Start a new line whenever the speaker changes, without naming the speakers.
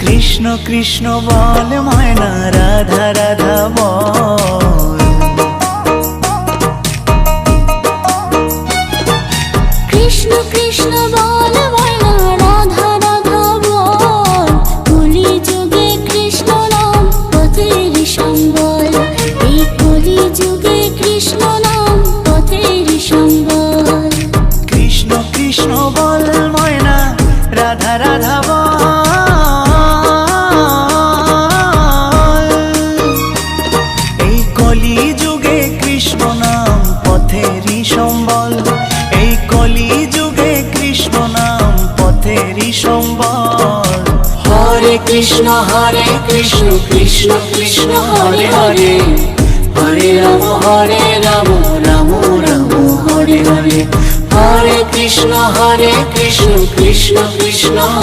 কৃষ্ণ কৃষ্ণ বল ময়না, রাধা রাধা বল।
কৃষ্ণ কৃষ্ণ বল ময়না, রাধা রাধা বল। কলি যুগে কৃষ্ণ নাম পথের সম্বল, এই কলি যুগে কৃষ্ণ নাম পথের সম্বল।
কৃষ্ণ কৃষ্ণ বল ময়না, রাধা রাধা বল। এই কলি যুগে কৃষ্ণ নাম পথেরই সম্বল, এই কলি যুগে কৃষ্ণ নাম পথেরই সম্বল।
হরে কৃষ্ণ কৃষ্ণ কৃষ্ণ হরে হরে, হরে রাম রাম রাম হরে হরে। হরে কৃষ্ণ কৃষ্ণ কৃষ্ণ